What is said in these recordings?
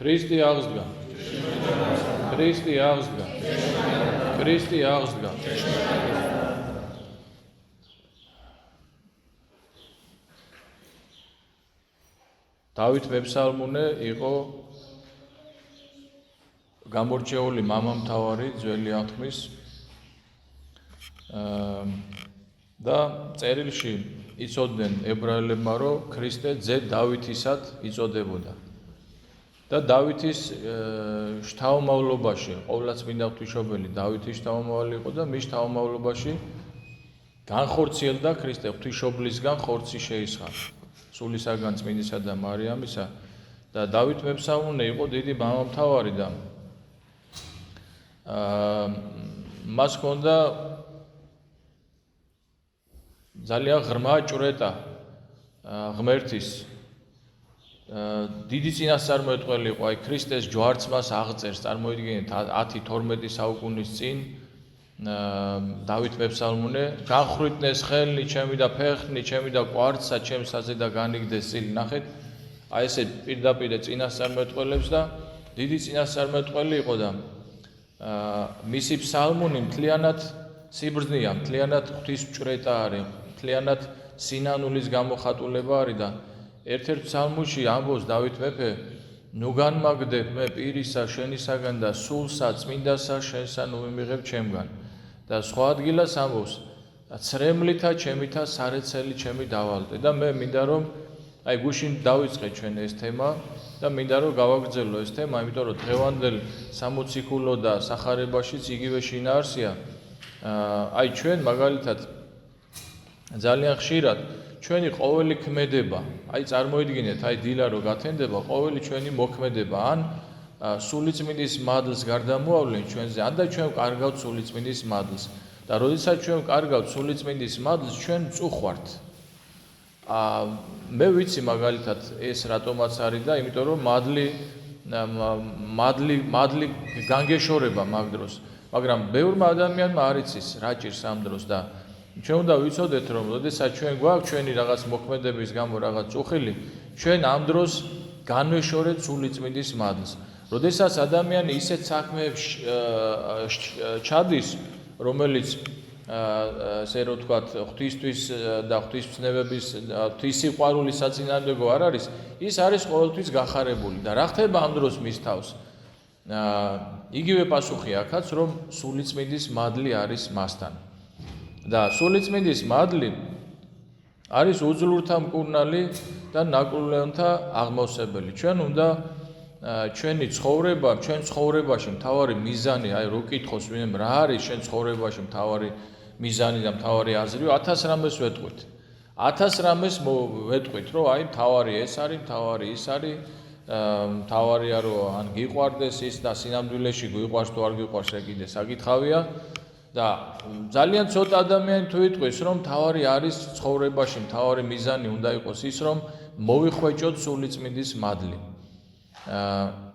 Ქრისტე აღსდგა. Ქრისტე აღსდგა. Ქრისტე აღსდგა. დავით მეფსალმუნე იყო გამორჩეული მამამთავარი ძველი აღთქმის და წერილში იცოდნენ ებრაელებმა, რომ ქრისტე ძე დავითისად იწოდებოდა. და დავითის შთამომავლობაში, ყოვლადწმინდა ღვთისმშობელი დავითის შთამომავალი იყო და მის შთამომავლობაში განხორციელდა ქრისტე ღვთისმშობლისგან ხორცი შეისხა. სულისაგან წმინდისა და მარიამისა და დავით მეფსალმუნე იყო დიდი მამამთავარი და მას ჰქონდა ძალიან ღრმა ჭვრეტა ღმერთის დიდი წინასწარმეტყველი იყო, აი ქრისტეს ჯვარც მას აღწერს, წარმოიდგინეთ 10-12 საუკუნის წინ დავით მეფსალმუნე განხრიტნეს ხელნი ჩემი და ფეხნი ჩემი და კვარცა ჩემსაზე და განიგდეს წილი. ნახეთ, აი ესე პირდაპირ წინასწარმეტყველებს და დიდი წინასწარმეტყველი იყო და მისი ფსალმუნი მთლიანად სიბრძნეა, მთლიანად ღვთისმჭვრეტა არის, მთლიანად სინანულის გამოხატულება არის და ერთ-ერთ ფსალმუნში ამბობს დავით მეფე, ნუ განმაგდებ მე პირისა შენისაგან და სულსა წმინდასა შენსა ნუ მიმიღებ ჩემგან. და სხვა ადგილას ამბობს, ცრემლითა ჩემითა სარეცელი ჩემი დავალდე და მე მინდა რომ აი გუშინ დავიწყე ჩვენ ეს თემა და მინდა რომ გავაგრძელო ეს თემა, იმიტომ რომ დღევანდელ სამოციქულო და სახარებაშიც იგივე შინაარსია. აი ჩვენ მაგალითად ძალიან ხშირად ჩვენი ყოველი ქმედება, აი წარმოიდგინეთ, აი დილა რო გათენდება, ყოველი ჩვენი მოქმედება ან სულიწმინდის მადლს გარდამოავლენ ჩვენზე, ან და ჩვენ კარგავთ სულიწმინდის მადლს. და როდესაც ჩვენ კარგავთ სულიწმინდის მადლს, ჩვენ მწუხვართ. მე ვიცი მაგალითად ეს რატომაც არის და იმიტომ რომ მადლი განგეშორება მაგ დროს. მაგრამ ბევრმა ადამიანმა არ იცის რა ჭირს ამ დროს და ჩვენ უნდა ვიცოდეთ რომ როდესაც ჩვენ გვაქვს ჩვენი რაღაც მოქმედების გამო რაღაც წუხილი, ჩვენ ამ დროს განვეშორეთ სულიწმინდის მადლს. როდესაც ადამიანი ისეთ საქმეებში ჩადის, რომელიც ესე რომ ვთქვათ, ღვთისთვის და ღვთისმცნებების ღვთისსიყვარულის საწინააღმდეგო არ არის, ის არის ყოველთვის გახარებული და რა ხდება ამ დროს მის თავს? იგივე პასუხი აქაც, რომ სულიწმინდის მადლი არის მასთან. და სულიწმინდის მადლი არის უძლურთა მკურნალი და ნაკურნელთა აღმავსებელი. ჩვენ უნდა ჩვენი ცხოვრება, ჩვენ ცხოვრებაში მთავარი მიზანი, აი რო კითხოს ვინმე რა არის შენ ცხოვრებაში მთავარი მიზანი და მთავარი აზრი, 1000 რამეს ვეტყვით. 1000 რამეს ვეტყვით, რომ აი მთავარი ეს არის, მთავარი ის არის, მთავარია რომ ან გიყვარდეს ის და სინამდვილეში გიყვარს თუ არ გიყვარს, ეგ კიდე საკითხავია. და ძალიან ცოტა ადამიანი თუ იტყვის, რომ მთავარი არის ცხოვრებაში, მთავარი მიზანი უნდა იყოს ის, რომ მოვიხვეჭოთ სულიწმინდის მადლი.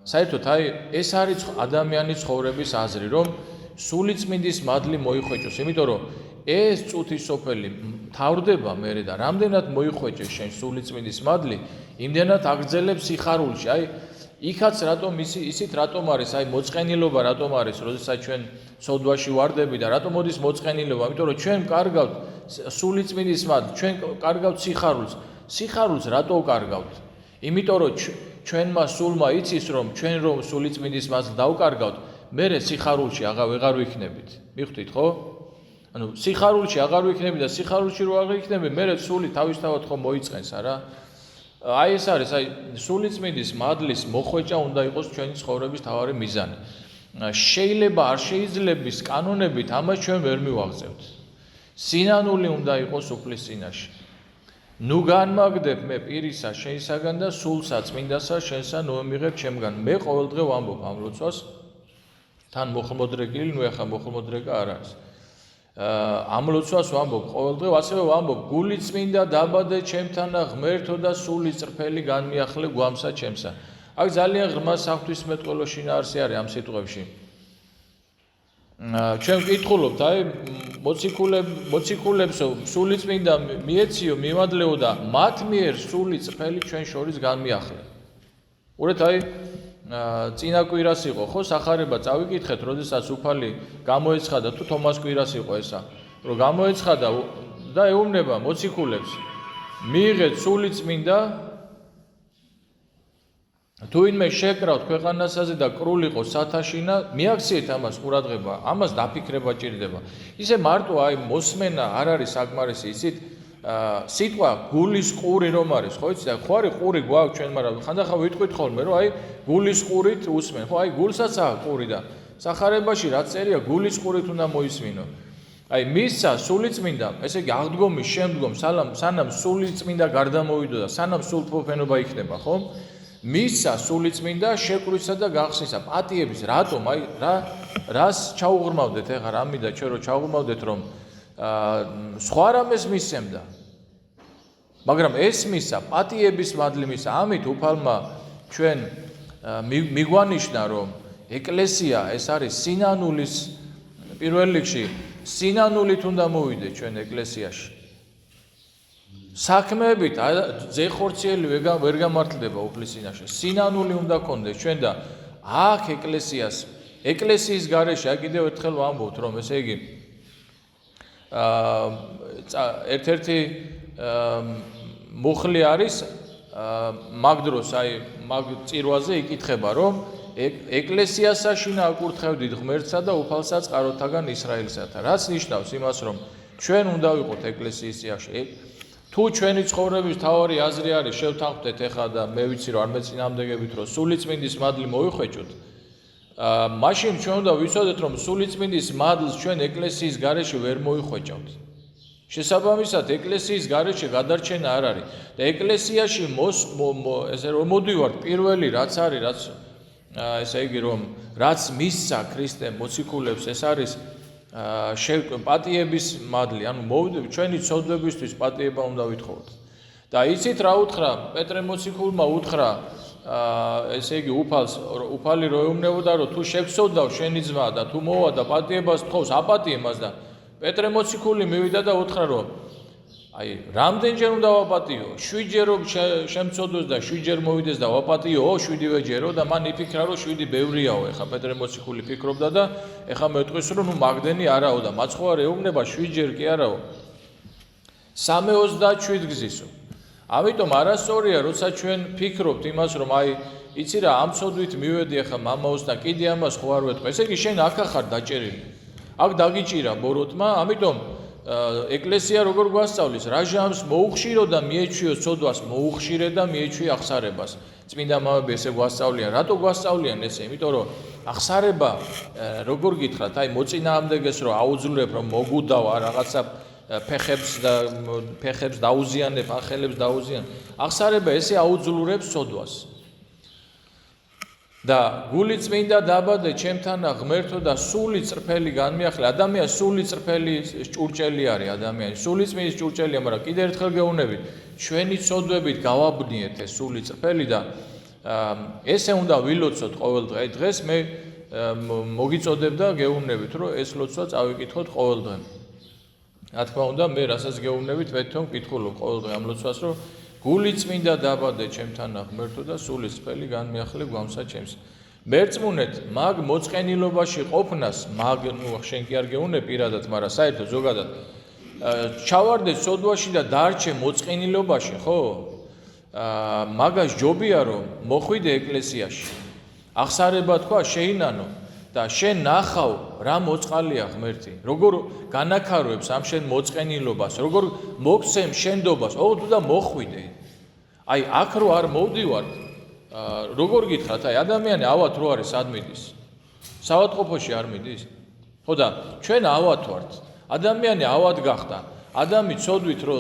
საერთოდ აი ეს არის ადამიანის ცხოვრების აზრი, რომ სულიწმინდის მადლი მოიხვეჭოს, იმიტომ რომ ეს წუთის სოფელი მთავრდება მერე და რამდენად მოიხვეჭეს შენ სულიწმინდის მადლი, იმდენად აგრძელებს სიხარულში. აი იქაც რატომ ისიც რატომ არის, აი მოწყენილობა რატომ არის, როდესაც ჩვენ სოდვაში ვარდები და რატომ მოდის მოწყენილობა, იმიტომ რომ ჩვენ კარგავთ სულიწმინდის მადლს, ჩვენ კარგავთ სიხარულს. სიხარულს რატო ვკარგავთ? იმიტომ რომ ჩვენმა სულმა იცის რომ ჩვენ რომ სულიწმინდის მადლს დავკარგავთ, მერე სიხარულში აღარ ვიქნებით. მიხვდით ხო? ანუ სიხარულში აღარ ვიქნები და სიხარულში რო აღარ ვიქნები, მერე სული თავისთავად ხო მოიწყენს არა? აი ეს არის, აი სულიწმინდის მადლის მოხვეჭა უნდა იყოს ჩვენი ცხოვრების მთავარი მიზანი. შეიძლება არ შეიძლების კანონებით ამას ჩვენ ვერ მივაღწევთ. სინანული უნდა იყოს უფლის წინაშე. ნუ განმაგდებ მე პირისა შენისაგან და სულსა წმინდასა შენსა ნუ მიღებ ჩემგან. მე ყოველდღე ვამბობ ამ ლოცვას, თან მოხმოდრეკილი, ნუ ეხა მოხმოდრეკა არ არის. ამ ლოცვას ვამბობ ყოველდღე, ასევე ვამბობ გული წმინდა დაბადე ჩემთანა ღმერთო და სული წრფელი განმიახლე გვამსა ჩემსა. აქ ძალიან ღრმა საღვთისმეტყველო შინაარსი არის ამ სიტყვებში. ჩვენ ვკითხულობთ, აი მოციქულებსო სული წმინდა მიეციო, მიმადლეო და მათ მიერ სული წრფელი ჩვენ შორის განმიახლე. ურეთ, აი წინა კვირას იყო, ხო, სახარება წავიკითხეთ, როდესაც უფალი გამოეცხადა თუ თომას კვირას იყო ესა, რომ გამოეცხადა და ეუბნება მოციქულებს, მიიღეთ სული წმინდა, თუ ინმე შეკრავთ ქვეყანასაზე და კრულიყო სათაშინა, მიაქციეთ ამას ყურადღება, ამას დაფიქრება ჭირდება. ისე მარტო აი მოსმენა არ არის საკმარისი, იცით, სიტყვა გულის ყური რომ არის, ხო იცით, ხო არის ყური გვაქვს ჩვენ, მაგრამ ხანდახან ვიტყვით ხოლმე, რომ აი გულის ყურით უსმენ, ხო, აი გულსაც აქვს ყური და სახარებაში რაც წერია, გულის ყურით უნდა მოისმინო. აი მისცა სულიწმინდა, ესე იგი აღდგომის შემდგომ სანამ სულიწმინდა გარდამოვიდო და სანამ სულთმოფენობა იქნება, ხო? მისცა სულიწმინდა შეკვრისა და გახსნისა, პატიების, რატომ? აი რას ჩაუღრმავდეთ ეხლა რამიდა ჩვენ რო ჩაუღრმავდეთ რომ სხვა რამეს მისცემდა. მაგრამ ეს მისცა პატიების მადლი მისცა, ამით უფალმა ჩვენ მიგვანიშნა რომ ეკლესია ეს არის სინანულის პირველ რიგში სინანულით უნდა მოვიდეთ ჩვენ ეკლესიაში. საქმეებით ზეხორციელი ვერ გამართლდება უფლის წინაშე. სინანული უნდა გქონდეს ჩვენ და აქ ეკლესიის გარეშე კიდევ ერთხელ ვამბობთ რომ ესე იგი ერთ-ერთი მუხლი არის მაგ დროს აი მაგ წირვაზე იკითხება რომ ეკლესიასაშინა აკურთხევდით ღმერთსა და უფალსაც წყაროთაგან ისრაელსათა. რაც ნიშნავს იმას რომ ჩვენ უნდა ვიყოთ ეკლესიის წინაშე. თუ ჩვენი ცხოვრების თავარი აზრი არის შევთანხმდეთ ეხლა და მე ვიცი რომ არ მეწინააღმდეგებით რომ სულიწმინდის მადლი მოვიხვეჭოთ, მაშინ ჩვენ უნდა ვიცოდეთ რომ სულიწმინდის მადლს ჩვენ ეკლესიის გარეშე ვერ მოვიხვეჭავთ. შესაბამისად ეკლესიის გარეშე გადარჩენა არ არის და ეკლესიაში ესე რომ მოდივართ პირველი რაც არის რაც ესე იგი რომ რაც მისცა ქრისტე მოციქულებს ეს არის პატიების მადლი, ანუ მოვიდეთ ჩვენი ცოდვებისთვის პატიება უნდა ვითხოვოთ. და იცით რა უთხრა პეტრე მოციქულმა უთხრა ესე იგი უფალი რო ეუბნებოდა რომ თუ შეგცოდავ შენი ძმა და თუ მოვა და პატიებას თხოვს აპატიე მას და პეტრე მოციქული მივიდა და უთხრა რომ აი რამდენჯერ უნდა ვაპატიო 7 ჯერ რომ შემცოდოს და 7 ჯერ მოვიდეს და ვაპატიო 7-ვე ჯერო და მან იფიქრა რომ 7 ბევრიაო ეხა პეტრე მოციქული ფიქრობდა და ეხა მეტყვის რომ ნუ მაგდენი არაო და მაცხოვარი ეუბნება 7 ჯერ კი არაო 327 გზისო. ამიტომ არასწორია როცა ჩვენ ფიქრობთ იმას რომ აი იცი რა ამ ცოდვით მივედი ეხა მამაოს და კიდე ამას ხო არ ვეთქვი. ესე იგი შენ აქ ახარ დაჭერილი. აქ დაგიჭირა ბოროტმა, ამიტომ ეკლესია როგორ გვასწავლის რა ჟამს მოუხშირო და მიეჩვიო ცოდვას მოუხშირე და მიეჩვიო აღსარებას. წმინდა მამები ესე გვასწავლიან. რატო გვასწავლიან ესე? იმიტომ რომ აღსარება როგორ გითხრათ, აი მოწინააღმდეგეს რომ აუძლებ რომ მოგუდავ რაღაცა ფეხებს დაუზიანებ, ახელებს დაუზიან. აღსარება ესე აუძლურებს ცოდვას. და გული წმინდა დაბადე ჩემთანა ღმერთო და სული წრფელი განმიახლე. ადამიანი სული წრფელი ჭურჭელი არის ადამიანი. სული წმინდის ჭურჭელია, მაგრამ კიდევ ერთხელ გეუბნებით, ჩვენი ცოდვებით გავაბნიეთ ეს სული წრფელი და ესე უნდა ვილოცოთ ყოველ დღე. დღეს მე მოგიწოდებ და გეუბნებით, რომ ეს ლოცვა წავიკითხოთ ყოველ დღე. რა თქმა უნდა, მე რასაც გეუბნებით, მეთქო მკითხულობ ყოველ დღე ამ ლოცვას, რომ გული წმინდა დაბადე ჩემთანა ღმერთო და სული წრფელი განმიახლე გვამსა ჩემს. მერწმუნეთ მაგ მოწყენილობაში ყოფნას, მაგ ნუ შენ კი არ გეუბნე პირადად, მაგრამ საერთოდ ზოგადად ჩავარდე ცოდვაში და დარჩე მოწყენილობაში, ხო? მაგას ჯობია რომ მოხვიდე ეკლესიაში. აღსარება თქვა შეინანო და შენ ნახავ რა მოწყალია ღმერთი, როგორ განაქაროებს ამ შენ მოწყენილობას, როგორ მოგცემ შენდობას, ოღონდ და მოხვიდე. აი აქ რო არ მოვდივართ, როგორ გითხრათ, აი ადამიანი ავად რო არის სად მიდის? საავადმყოფოში არ მიდის? ხო და ჩვენ ავად ვართ. ადამიანი ავად გახდა. ადამი ცოდვით რო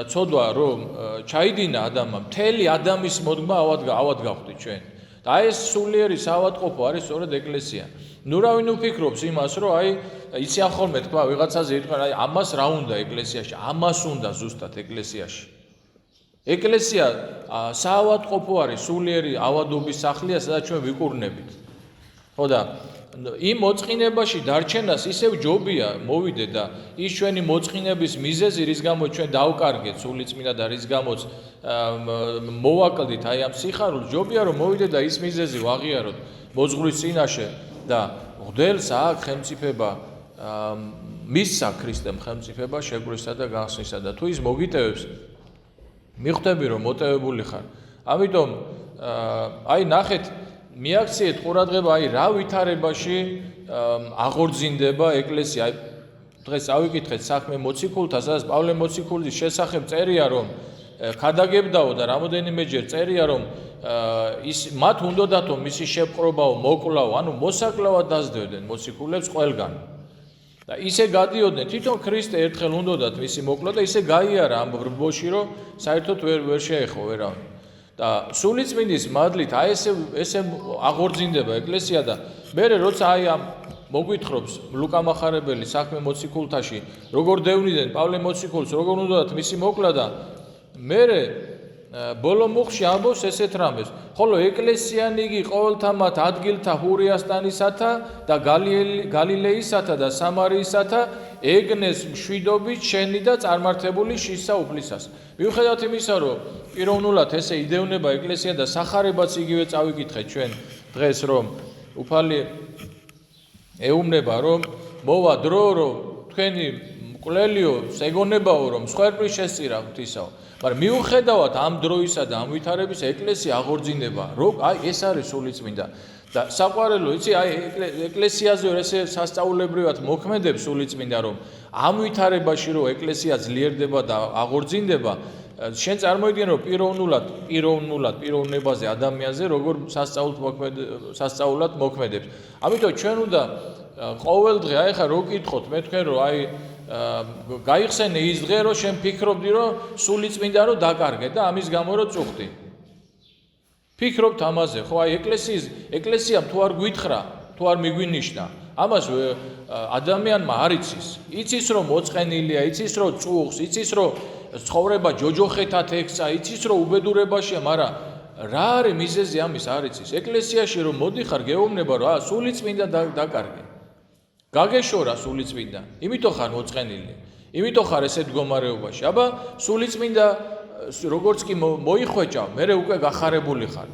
ცოდვა რომ ჩაიდინა ადამმა, მთელი ადამის მოდგმა ავად გავხდით ჩვენ. და ეს სულიერი საავადმყოფო არის სწორედ ეკლესია. ნუ რა ვინ უფიქრობს იმას, რომ აი იცი ახოლმე თქვა ვიღაცაზე იტყვა, აი ამას რა უნდა ეკლესიაში? ამას უნდა ზუსტად ეკლესიაში. ეკლესია საავადმყოფო არის, სულიერი ავადობის სახლია, სადაც ჩვენ ვიკურნებით. ხო და იმ მოწყინებაში დარჩენას ისევ ჯობია მოვიდე და ის ჩვენი მოწყინების მიზეზი რის გამოც ჩვენ დავკარგეთ სულიწმინდა და რის გამოც მოვაკლდით აი ამ სიხარულს ჯობია რომ მოვიდე და ის მიზეზი ვაღიაროთ მოძღვრის წინაშე და ღმერთს აქვს ხელმწიფება მისცა ქრისტემ ხელმწიფება შეგვრისა და განხსნისა და თუ ის მოგიტევებს მიხვდები რომ მოტევებული ხარ ამიტომ აი ნახეთ მიაქციეთ ყურადღება აი რა ვითარებაში აღორძინდება ეკლესია აი დღეს ავიკითხეთ საქმე მოციქულთა სადაც პავლე მოციქულის შესახებ წერია რომ ქადაგებდაო და რამოდენიმეჯერ წერია რომ ის მათ უნდოდათო მისი შეპყრობაო მოკლაო ანუ მოსაკლავად დასდევდნენ მოციქულებს ყველგან და ისე გადიოდნენ თვითონ ქრისტე ერთხელ უნდოდათ მისი მოკლა და ისე გაიარა ამ ბრბოში რომ საერთოდ ვერ შეეხო ვერავინ და სულიწმინდის მადლით აი ესე აღორძინდება ეკლესია და მე როცა აი ამ მოგვითხრობს ლუკა მახარებელი საქმე მოციქულთაში როგორ დევნიდნენ პავლე მოციქულს როგორ უნდათ მისი მოკლა და მე ბოლო მუხში ამბობს ესეთ რამეს ხოლო ეკლესიანი იგი ყოველთა მათ ადგილთა ჰურიასტანისათა და გალილეისათა და სამარიისათა ეგნეს მშვიდობით შენი და წარმართებული შისა უფლისას მიუხედავად იმისა რომ პიროვნულად ესე იდეუნება ეკლესია და სახარებაც იგივე წავიკითხეთ ჩვენ დღეს რომ უფალი ეუბნება რომ მოვა დრო რომ თქვენი მკვლელიო ეგონებაო რომ სხვერპლი შესწირა ღვთისაო მაგრამ მიუხედავად ამ დროისა და ამ ვითარების ეკლესია აღორძინდება რომ აი ეს არის სულიწმინდა და საყვარელო იცი აი ეკლესიაზე ესე სასწაულებრივად მოქმედებს სულიწმინდა რომ ამ ვითარებაში რომ ეკლესია ძლიერდება და აღორძინდება შენ წარმოიდგენ რომ პიროვნებაზე ადამიანზე როგორ სასწაულად მოქმედებს ამიტომ ჩვენ უნდა ყოველდღე აი ხა რო გითხოთ მე თქვენ რომ აი გაიხსენე ის დღე რომ შენ ფიქრობდი რომ სულიწმინდა რომ დაკარგე და ამის გამო რომ წუხდი ფიქრობთ ამაზე ხო აი ეკლესიამ თუ არ გვითხრა თუ არ მიგვინიშნა ამას ადამიანმა არ იცის რომ მოწყენილია იცის რომ წუხს იცის რომ ცხოვრება ჯოჯოხეთად ექცა იცის რომ უბედურებაშია მაგრამ რა არის მიზეზი ამის არ იცის ეკლესიაში რომ მოდიხარ გეუბნება რომ სულიწმინდა დაკარგე გაგეშორა სულიწმინდა იმიტომ ხარ მოწყენილი იმიტომ ხარ ესეთ მდგომარეობაში აბა სულიწმინდა როგორც კი მოიხვეჭა მე უკვე გახარებული ხარ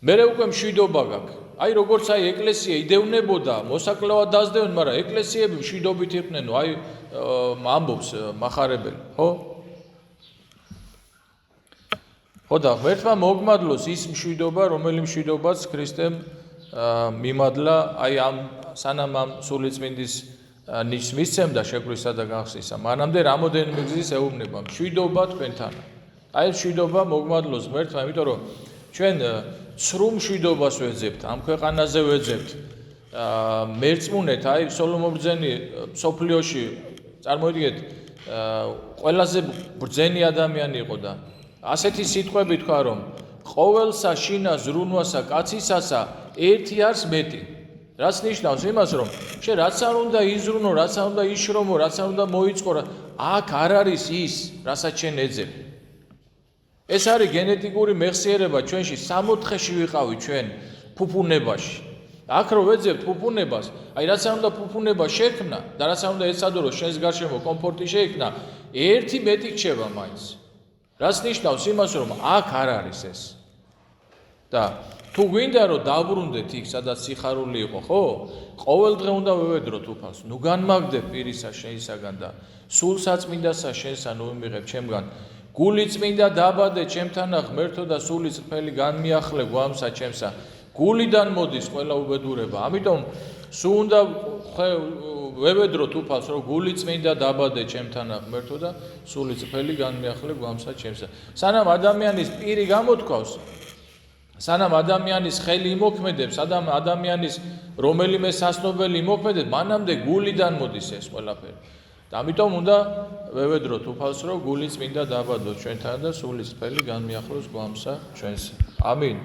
მე უკვე მშვიდობა გაქვს აი როგორც აი ეკლესია იდევნებოდა მოსაკლავად დასდევენ მაგრამ ეკლესიები მშვიდობით იყვნენ აი ამბობს მახარებელი ხო და ღმერთმა მოგმადლოს ის მშვიდობა რომელი მშვიდობაც ქრისტემ მიმადლა აი ამ სანამ ამ სულიწმინდის ნიშს მისცემდა შეგვრისა და განხსნისა მანამდე რამოდენიმე გზის ეუბნება მშვიდობა თქვენთან აი მშვიდობა მოგმადლოს ღმერთმა იმიტომ რომ ჩვენ ცრუ მშვიდობას ვეძებთ ამ ქვეყანაზე ვეძებთ მერწმუნეთ აი სოლომონ ბრძენი სოფლიოში წარმოიდგინეთ ყველაზე ბრძენი ადამიანი იყო და ასეთი სიტყვები თქვა რომ ყოველსა შინა ზრუნვასა კაცისასა ერთი არის მეტი რაც ნიშნავს იმას რომ შენ რაც არ უნდა იზრუნო რაც არ უნდა იშრომო რაც არ უნდა მოიწყო აქ არ არის ის რასაც შენ ეძებ ეს არის გენეტიკური მეხსიერება ჩვენში 60-ში ვიყავი ჩვენ ფუფუნებაში აქ რო ვეძებთ ფუფუნებას აი რაც არ უნდა ფუფუნება შექმნა და რაც არ უნდა ეცადო შენს გარშემო კომფორტი შეიქმნა ერთი მეტი რჩება მაინც რაც ნიშნავს იმას რომ აქ არ არის ეს და თუ გვინდა რომ დაბრუნდეთ იქ სადაც სიხარული იყო ხო ყოველ დღე უნდა ვევედროთ უფალს ნუ განმაგდებ პირისა შენისაგან და სულ საწმინდასა შენსა ნუ მიღებ ჩემგან გული წმინდა დაბადე ჩემთანა ღმერთო და სული წრფელი განმიახლე გვამსა ჩემსა გულიდან მოდის ყველა უბედურება ამიტომ სულ უნდა ვევედროთ უფალს რომ გული წმინდა დაბადე ჩემთანა ღმერთო და სული წრფელი განმიახლე გვამსა ჩემსა სანამ ადამიანის პირი გამოთქვავს სანამ ადამიანის ხელი იმოქმედებს ადამიანის რომელიმე სასნობელი იმოქმედებს მანამდე გულიდან მოდის ეს ყველაფერი და ამიტომ უნდა ვევედროთ უფალს რომ გული წმინდა დაბადოს ჩვენთან და სული წრფელი განმიახლოს გვამსა ჩვენს ამინ